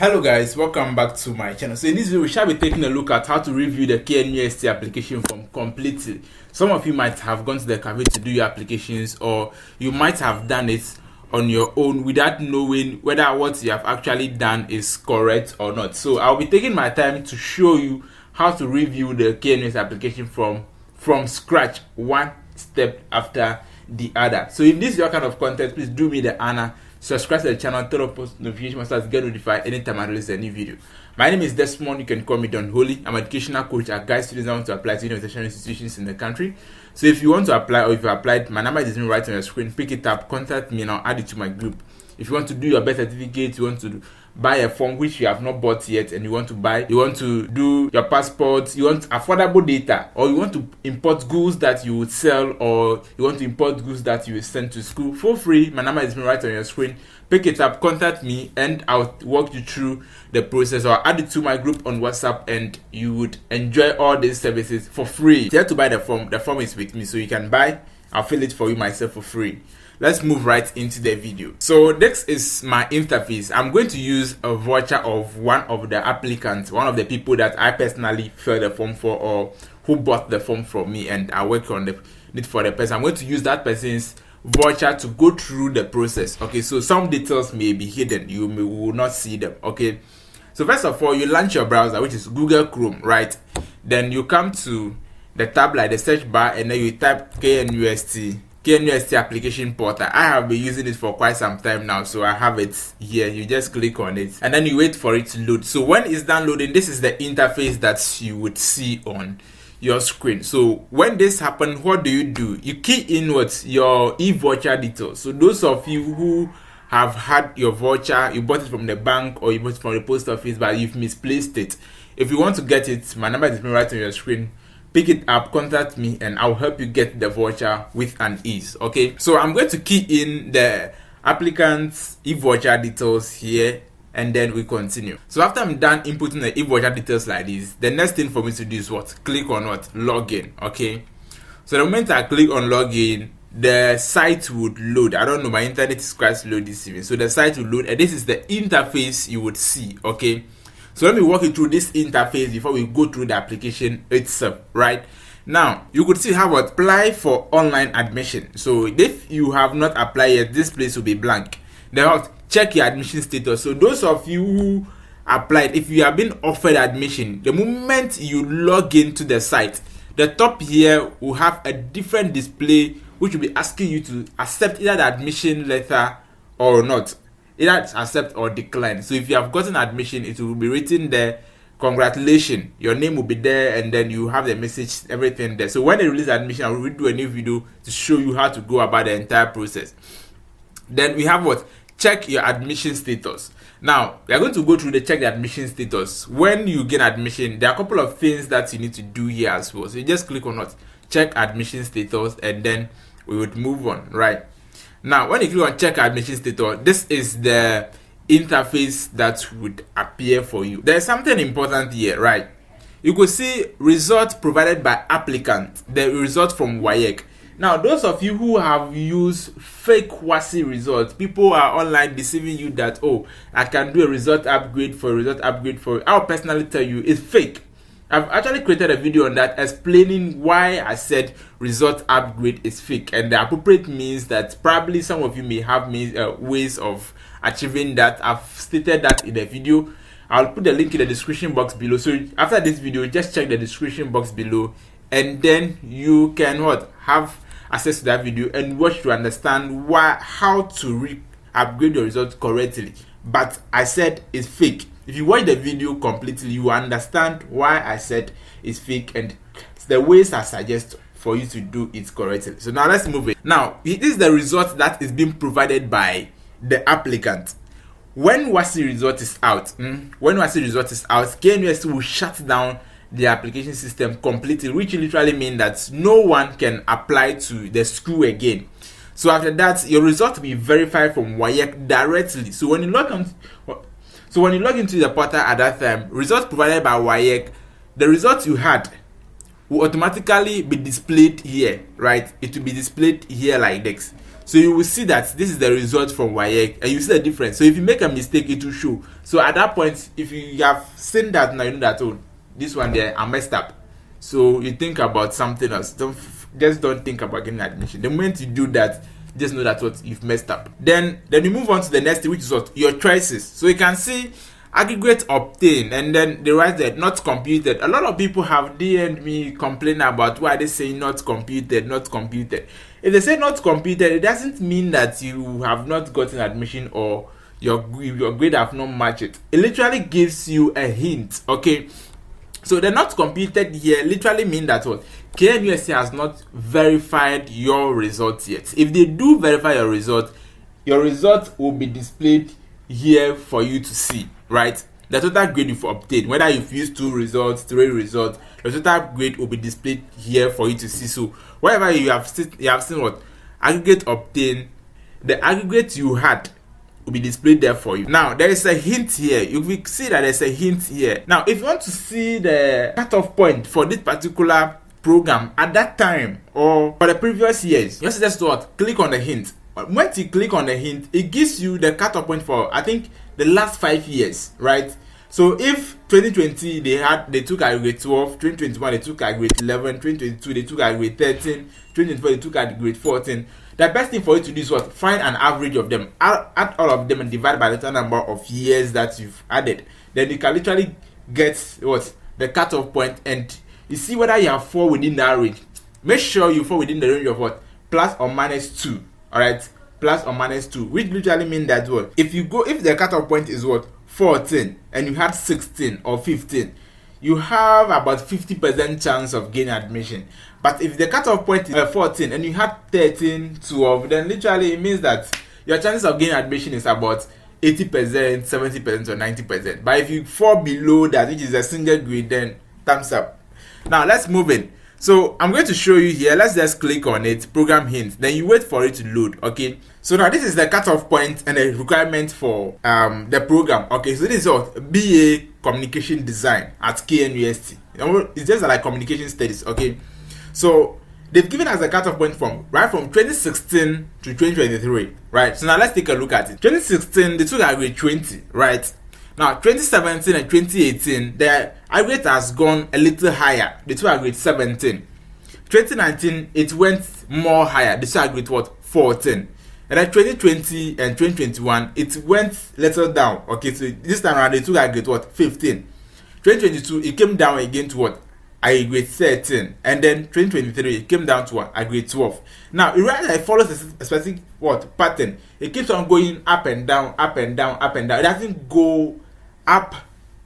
Hello guys, welcome back to my channel. So in this video we shall be taking a look at how to review the KNUST application form completely. Some of you might have gone to the cafe to do your applications, or you might have done it on your own without knowing whether what you have actually done is correct or not. So I'll be taking my time to show you how to review the KNUST application from scratch, one step after the other. So if this is your kind of content, please do me the honor, subscribe to the channel, turn on post notifications so as to get notified anytime I release a new video. My name is Desmond. You can call me Don Holy. I'm an educational coach. I guide students that want to apply to university institutions in the country. So if you want to apply, or if you applied, my number is right on your screen. Pick it up, contact me, and I'll add it to my group. If you want to do your birth certificate, you want to buy a form which you have not bought yet, and you want to do your passport, you want affordable data, or you want to import goods that you would sell, or you want to import goods that you will send to school for free, my number is right on your screen. Pick it up, contact me, and I'll walk you through the process, or add it to my group on WhatsApp, and you would enjoy all these services for free. Here to buy the form is with me, so you can buy. I'll fill it for you myself for free. Let's move right into the video. So this is my interface. I'm going to use a voucher of one of the applicants, one of the people that I personally filled the form for, or who bought the form from me, and I work on it for the person. I'm going to use that person's voucher to go through the process. Okay, so some details may be hidden. You will not see them. Okay, so first of all, you launch your browser, which is Google Chrome, right? Then you come to the tab like the search bar, and then you type KNUST application portal. I have been using it for quite some time now, so I have it here. You just click on it and then you wait for it to load. So when it's done loading, this is the interface that you would see on your screen. So when this happens, what do? You key in what your e-voucher details. So those of you who have had your voucher, you bought it from the bank or you bought it from the post office, but you've misplaced it. If you want to get it, my number is right on your screen. Pick it up, contact me, and I'll help you get the voucher with an ease. Okay, so I'm going to key in the applicant's e-voucher details here, and then we continue. So after I'm done inputting the e-voucher details like this, the next thing for me to do is what? Click on what? Login. Okay, so the moment I click on login, the site would load. I don't know, my internet is quite slow this evening, so the site will load, and this is the interface you would see. Okay, so let me walk you through this interface before we go through the application itself. Right now, you could see how to apply for online admission. So if you have not applied yet, this place will be blank. Then check your admission status. So those of you who applied, if you have been offered admission, the moment you log into the site, the top here will have a different display which will be asking you to accept either the admission letter or not. Either accept or decline. So if you have gotten admission, it will be written there, congratulations, your name will be there, and then you have the message, everything there. So when they release admission, I will do a new video to show you how to go about the entire process. Then we have what? Check your admission status. Now we are going to go through the check the admission status. When you gain admission, there are a couple of things that you need to do here as well. So you just click on what? Check admission status, and then we would move on. Right now, when you click on check admission status, this is the interface that would appear for you. There's something important here, right? You could see result provided by applicant, the result from WAEC. Now, those of you who have used fake WASI results, people are online deceiving you that, oh, I can do a result upgrade for a result upgrade for. I'll personally tell you it's fake. I've actually created a video on that explaining why I said result upgrade is fake, and the appropriate means that probably some of you may have ways of achieving that. I've stated that in the video. I'll put the link in the description box below. So after this video, just check the description box below, and then you can have access to that video and watch to understand how to upgrade your result correctly. But I said it's fake. If you watch the video completely, you understand why I said it's fake and the ways I suggest for you to do it correctly. So now let's move it. Now, this is the result that is being provided by the applicant. When WASI result is out, KNUST will shut down the application system completely, which literally means that no one can apply to the school again. So after that, your result will be verified from WAEC directly. So when you log into the portal at that time, results provided by WAEC, the results you had will automatically be displayed here, right? It will be displayed here like this. So you will see that this is the result from WAEC, and you see the difference. So if you make a mistake, it will show. So at that point, if you have seen that, now you know that, oh, this one there, I messed up. So you think about something else. Don't think about getting admission. The moment you do that, just know that what you've messed up. Then you move on to the next thing, which is what your choices. So you can see aggregate obtained, and then they write that not computed. A lot of people have DM'd me complaining about why they say not computed, not computed. If they say not computed, it doesn't mean that you have not gotten admission or your grade have not matched it. It literally gives you a hint, okay? So the not computed here literally mean that what KNUST has not verified your results yet. If they do verify your result will be displayed here for you to see, right? The total grade you've obtained, whether you've used 2 results, 3 results, the total grade will be displayed here for you to see. So whatever you have seen what aggregate obtained, the aggregate you had will be displayed there for you. Now there is a hint here. You will see that there's a hint here. Now if you want to see the cutoff point for this particular program at that time or for the previous years, just what click on the hint. Once you click on the hint, it gives you the cutoff point for, I think, the last 5 years, right? So if 2020 they took aggregate 12, 2021 they took aggregate 11, 2022 they took aggregate 13, 2024 they took aggregate 14. The best thing for you to do is what? Find an average of them, add all of them and divide by the total number of years that you've added. Then you can literally get what? The cutoff point, and you see whether you have fall within that range. Make sure you fall within the range of what? Plus or minus 2. Alright? Plus or minus 2. Which literally means that what? If the cutoff point is what? 14 and you had 16 or 15, you have about 50% chance of getting admission. But if the cutoff point is 14 and you had 13, 12, then literally it means that your chances of getting admission is about 80%, 70% or 90%. But if you fall below that, which is a single grade, then thumbs up. Now let's move in. So I'm going to show you here. Let's just click on it, program hint. Then you wait for it to load, okay? So now this is the cutoff point and the requirement for the program. Okay, so this is what BA Communication Design at KNUST. It's just like communication studies, okay? So they've given us a cutoff point from 2016 to 2023, right? So now let's take a look at it. 2016 they took aggregate 20, right? Now 2017 and 2018 the aggregate has gone a little higher. They took aggregate 17. 2019 it went more higher. They took aggregate what? 14. And then 2020 and 2021 it went little down. Okay, so this time around they took aggregate what? 15. 2022 it came down again to what? Aggregate 13, and then 2023 it came down to what? Aggregate 12. Now it follows a specific what pattern. It keeps on going up and down, up and down, up and down. It doesn't go up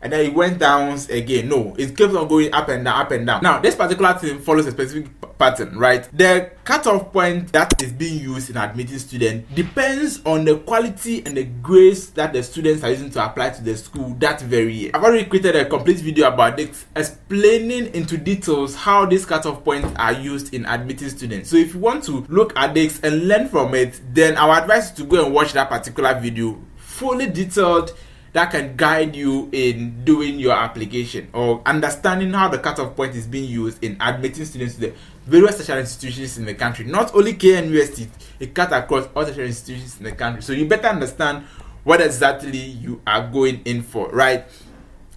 and then it went down again. No, it keeps on going up and down, up and down. Now this particular thing follows a specific pattern, right? The cutoff point that is being used in admitting students depends on the quality and the grades that the students are using to apply to the school that very year. I've already created a complete video about this, explaining into details how these cutoff points are used in admitting students. So if you want to look at this and learn from it, then I would advise you to go and watch that particular video, fully detailed, that can guide you in doing your application or understanding how the cutoff point is being used in admitting students to the various tertiary institutions in the country. Not only KNUST, it cuts across all tertiary institutions in the country. So you better understand what exactly you are going in for, right?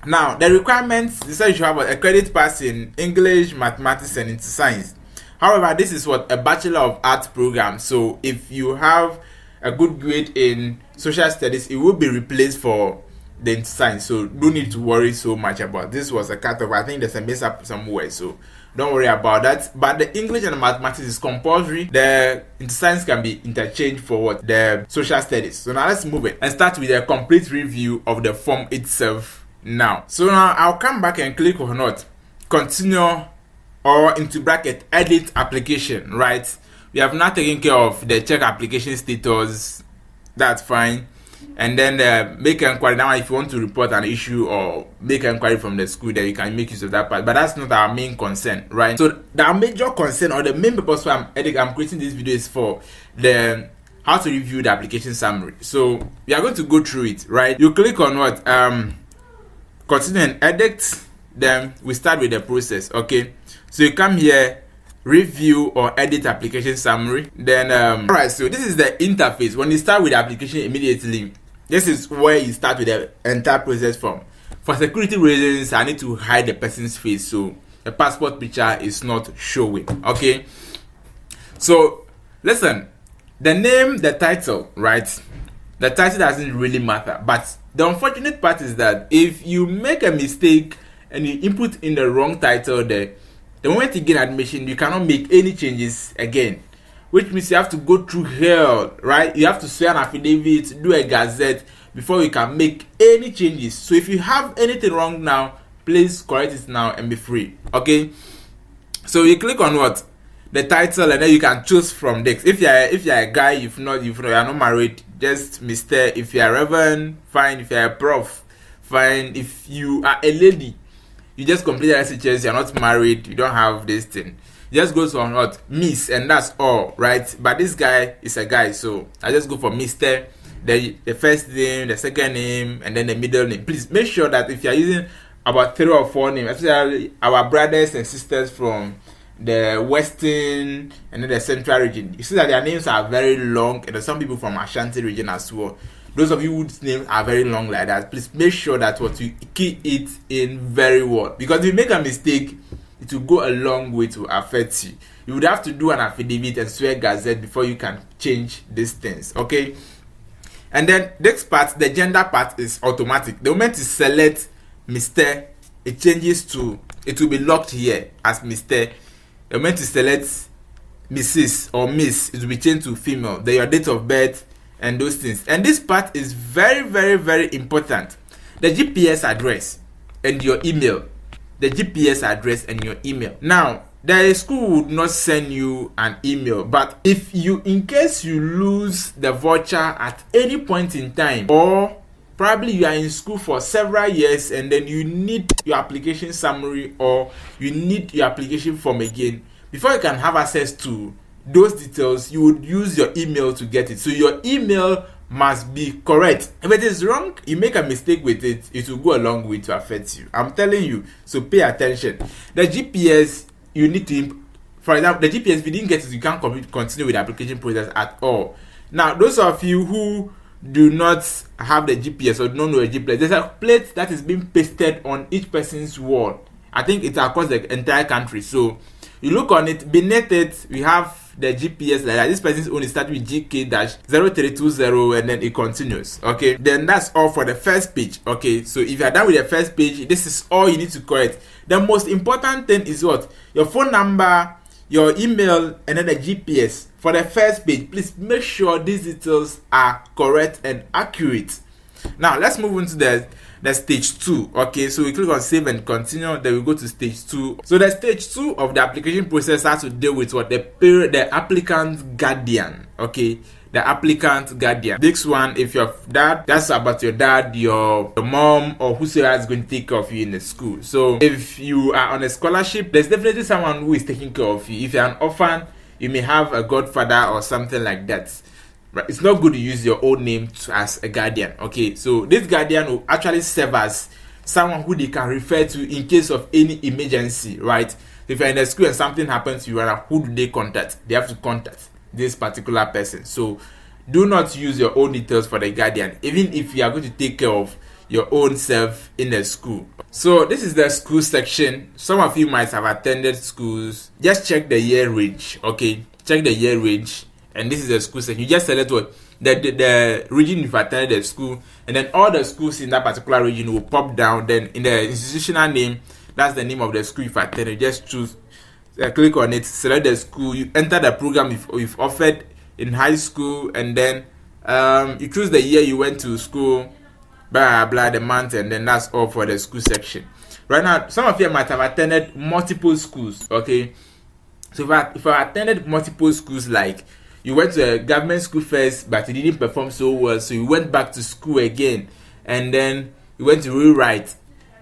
Now, the requirements, they say you should have a credit pass in English, mathematics, and into science. However, this is what a Bachelor of Arts program. So if you have a good grade in social studies, it will be replaced for the science, so don't need to worry so much about this. Was a cutoff. I think there's a mess up somewhere, so don't worry about that. But the English and the mathematics is compulsory. The science can be interchanged for what? The social studies. So now let's move it and start with a complete review of the form itself now. So now I'll come back and click on what? Continue, or into bracket edit application, right? We have now taken care of the check application status. That's fine. And then make an inquiry. Now if you want to report an issue or make an inquiry from the school, then you can make use of that part. But that's not our main concern, right? So the major concern or the main purpose why I'm creating this video is for the how to review the application summary. So we are going to go through it, right? You click on what? Continue and edit. Then we start with the process, okay? So you come here, review or edit application summary. Then alright, so this is the interface. When you start with the application immediately, this is where you start with the entire process from. For security reasons, I need to hide the person's face, so the passport picture is not showing. Okay, so listen, the name, the title, right? The title doesn't really matter, but the unfortunate part is that if you make a mistake and you input in the wrong title there, the moment you gain admission, you cannot make any changes again, which means you have to go through hell, right? You have to swear an affidavit, do a gazette before you can make any changes. So if you have anything wrong now, please correct it now and be free. Okay, so you click on what? The title, and then you can choose from this. If you're a guy, you're not married, just Mr. If you're a reverend, fine. If you're a prof, fine. If you are a lady, you just complete the SHS, you're not married, you don't have this thing, you just go to what? Miss, and that's all, right? But this guy is a guy, so I just go for Mr. The first name, the second name, and then the middle name. Please make sure that if you're using about 3 or 4 names, especially our brothers and sisters from the western and then the central region, you see that their names are very long, and there's some people from Ashanti region as well. Those of you whose names are very long like that, please make sure that what you key it in very well, because if you make a mistake, it will go a long way to affect you. You would have to do an affidavit and swear gazette before you can change these things. Okay, and then this part, the gender part, is automatic. The moment you select Mr., it changes to, it will be locked here as Mr. The moment you select Mrs. or Miss, it will be changed to female. Then your date of birth and those things. And this part is very, very, very important. The GPS address and your email. The GPS address and your email. Now, the school would not send you an email, but if you, in case you lose the voucher at any point in time, or probably you are in school for several years and then you need your application summary or you need your application form again, before you can have access to those details, you would use your email to get it. So your email must be correct. If it is wrong, you make a mistake with it, it will go a long way to affect you. I'm telling you, so pay attention. The GPS, you need to, for example, the GPS, if you didn't get it, you can't continue with the application process at all. Now, those of you who do not have the GPS or don't know a GPS, there's a plate that is being pasted on each person's wall. I think it's across the entire country. So you look on it, beneath it, we have the GPS like that. This person's only start with GK-0320 and then it continues. Okay, then that's all for the first page. Okay, so if you're done with the first page, this is all you need to correct. The most important thing is what? Your phone number, your email, and then the GPS. For the first page, please make sure these details are correct and accurate. Now let's move into the stage 2. Okay, so we click on save and continue, then we go to stage 2. So the stage 2 of the application process has to deal with what? The applicant guardian. Okay, the applicant guardian. This one, if your dad, that's about your dad, your mom, or whosoever is going to take care of you in the school. So if you are on a scholarship, there's definitely someone who is taking care of you. If you're an orphan, you may have a godfather or something like that. Right? It's not good to use your own name as a guardian. Okay, so this guardian will actually serve as someone who they can refer to in case of any emergency, right? If you're in the school and something happens to you, who do they contact? They have to contact this particular person. So do not use your own details for the guardian, even if you are going to take care of your own self in the school. So this is the school section. Some of you might have attended schools. Just check the year range. Okay, check the year range, and this is the school section. You just select what the region you've attended the school, and then all the schools in that particular region will pop down. Then in the institutional name, that's the name of the school you've attended. Just choose, click on it, select the school, you enter the program you've offered in high school, and then you choose the year you went to school, blah blah, the month, and then that's all for the school section. Right now, some of you might have attended multiple schools. Okay, so if I attended multiple schools, like you went to a government school first, but you didn't perform so well, so you went back to school again, and then you went to rewrite,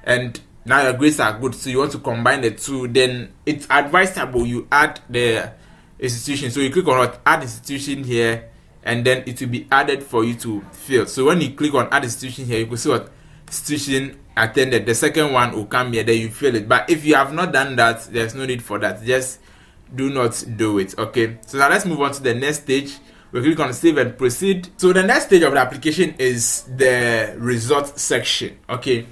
and now your grades are good, so you want to combine the two, then it's advisable you add the institution. So you click on what? Add institution here, and then it will be added for you to fill. So when you click on add institution here, you can see what institution attended. The second one will come here, then you fill it. But if you have not done that, there's no need for that. Just do not do it. Okay, so now let's move on to the next stage. We click on save and proceed. So the next stage of the application is the result section. Okay,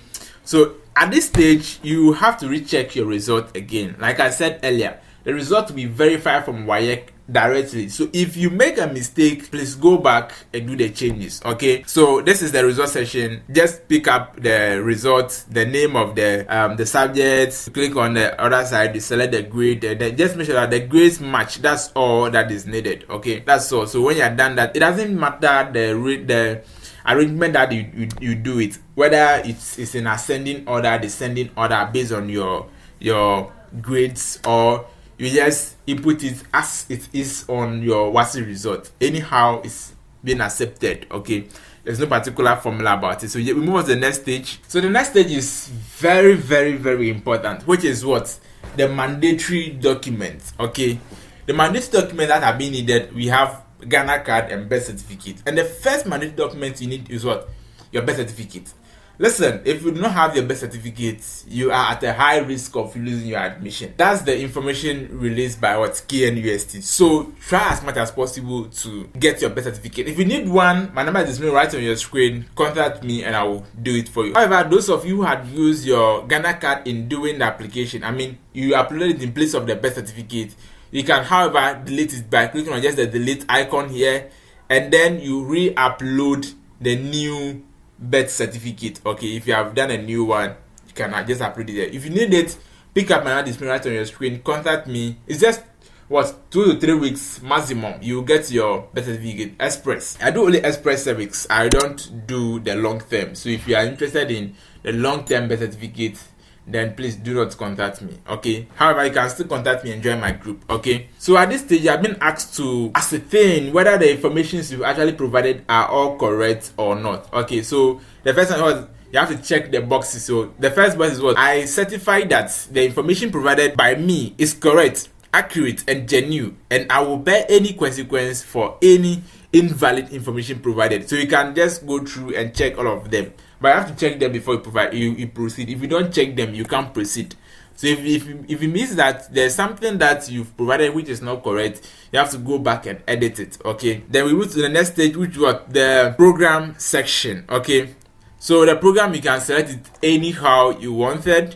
so at this stage you have to recheck your result again. Like I said earlier, the result will be verified from WAEC directly. So if you make a mistake, please go back and do the changes. Okay, so this is the result section. Just pick up the result, the name of the subject, click on the other side, you select the grade, and then just make sure that the grades match. That's all that is needed. Okay, that's all. So when you're done that, it doesn't matter the arrangement that you do it, whether it's in ascending order, descending order, based on your grades, or you just input it as it is on your WASI result. Anyhow, it's been accepted. Okay, there's no particular formula about it. So we move on to the next stage. So the next stage is very, very, very important, which is what? The mandatory documents. Okay, the mandatory documents that are being needed, we have Ghana card and birth certificate. And the first mandatory document you need is what? Your birth certificate. Listen, if you do not have your birth certificate, you are at a high risk of losing your admission. That's the information released by what? KNUST. So try as much as possible to get your birth certificate. If you need one, my number is displayed right on your screen. Contact me and I will do it for you. However, those of you who had used your Ghana card in doing the application, I mean, you uploaded it in place of the birth certificate, you can, however, delete it by clicking on just the delete icon here, and then you re-upload the new birth certificate. Okay, if you have done a new one, you can just upload it there. If you need it, pick up my display right on your screen. Contact me. It's just 2 to 3 weeks maximum. You get your birth certificate express. I do only express service. I don't do the long term. So if you are interested in the long term birth certificate, then please do not contact me. Okay, however, you can still contact me and join my group. Okay, so at this stage I've been asked to ascertain whether the information you've actually provided are all correct or not. Okay, so the first one was you have to check the boxes. So the first box is what? I certify that the information provided by me is correct, accurate, and genuine, and I will bear any consequence for any invalid information provided. So you can just go through and check all of them, but you have to check them before you proceed. If you don't check them, you can't proceed. So if it means that there's something that you've provided which is not correct, you have to go back and edit it. Okay, then we move to the next stage, which was the program section. Okay, so the program, you can select it anyhow you wanted,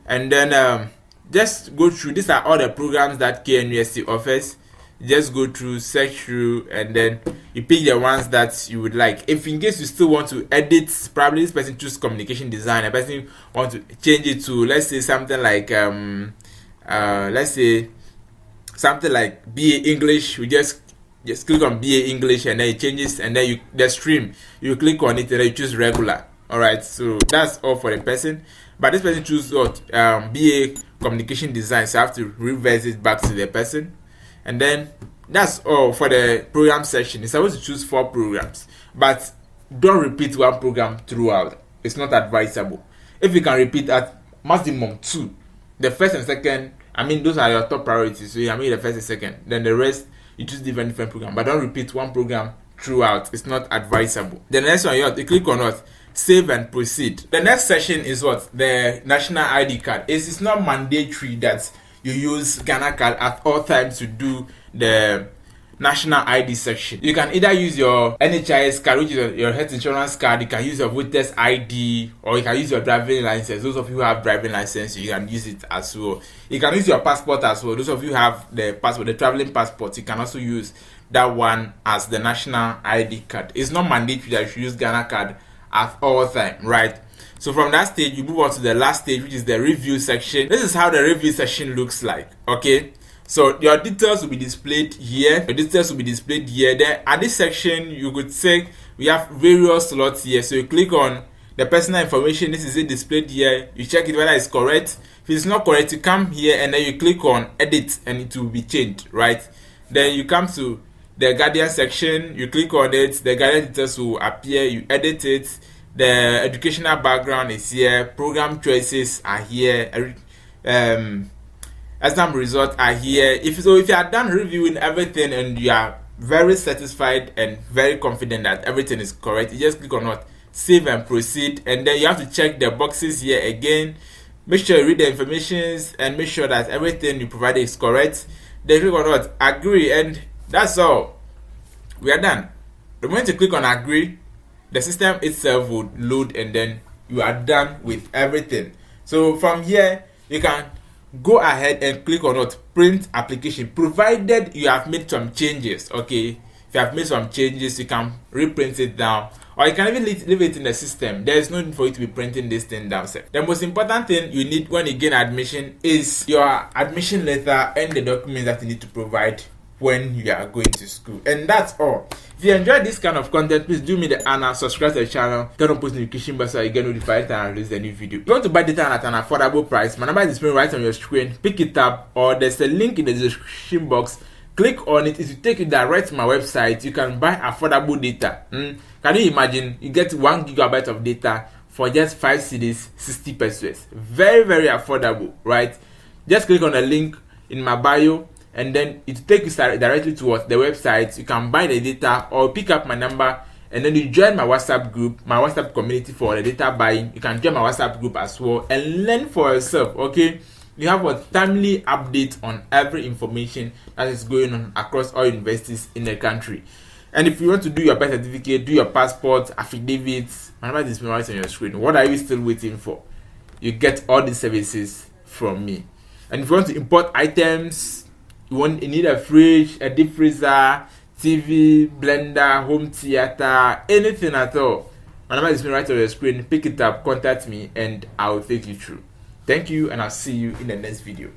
and then just go through. These are all the programs that KNUST offers. Just go through, search through, and then you pick the ones that you would like. If in case you still want to edit, probably this person choose communication design, a person want to change it to, let's say, something like let's say something like BA English. We just click on BA English, and then it changes, and then the stream, you click on it and then you choose regular. All right, so that's all for the person. But this person choose what? BA communication design, so I have to reverse it back to the person. And then that's all for the program section. You're supposed to choose 4 programs, but don't repeat one program throughout. It's not advisable. If you can repeat at maximum 2, the first and second, I mean, those are your top priorities. So I mean, the first and second, then the rest you choose different program, but don't repeat one program throughout. It's not advisable. The next one, you click on what? Save and proceed. The next section is what? The national ID card. It's not mandatory that you use Ghana card at all times to do the national ID section. You can either use your NHIS card, which is your health insurance card. You can use your voter's ID, or you can use your driving license. Those of you who have driving license, you can use it as well. You can use your passport as well. Those of you who have the passport, the traveling passport, you can also use that one as the national ID card. It's not mandatory that you should use Ghana card at all time, right? So from that stage, you move on to the last stage, which is the review section. This is how the review section looks like. Okay, so your details will be displayed here. Then at this section, you could say we have various slots here. So you click on the personal information. This is it displayed here. You check it whether it's correct. If it's not correct, you come here and then you click on edit, and it will be changed, right? Then you come to the guardian section. You click on it. The guardian details will appear. You edit it. The educational background is here. Program choices are here. Exam results are here. If you are done reviewing everything and you are very satisfied and very confident that everything is correct, you just click on what? Save and proceed. And then you have to check the boxes here again. Make sure you read the information and make sure that everything you provided is correct. then click on what? Agree, and that's all. We are done. The moment you click on agree, the system itself would load, and then you are done with everything. So from here, you can go ahead and click on what? Print application, provided you have made some changes. Okay, if you have made some changes, you can reprint it down, or you can even leave it in the system. There is no need for you to be printing this thing down. The most important thing you need when you gain admission is your admission letter and the documents that you need to provide when you are going to school. And that's all. If you enjoyed this kind of content, please do me the honor, subscribe to the channel, turn on post notification bell so you get notified when I release a new video. If you want to buy data at an affordable price, my number is displayed right on your screen. Pick it up, or there's a link in the description box. Click on it. It will take you direct to my website. You can buy affordable data. Can you imagine? You get 1 gigabyte of data for just 5 cedis, 60 pesos. Very, very affordable, right? Just click on the link in my bio, and then it will take you directly towards the website. You can buy the data, or pick up my number, and then you join my WhatsApp group, my WhatsApp community for the data buying. You can join my WhatsApp group as well and learn for yourself. Okay, you have a timely update on every information that is going on across all universities in the country. And if you want to do your birth certificate, do your passport, affidavits, my number is right on your screen. What are you still waiting for? You get all these services from me. And if you want to import items, you need a fridge, a deep freezer, TV, blender, home theater, anything at all, my number is right on your screen. Pick it up, contact me, and I will take you through. Thank you, and I'll see you in the next video.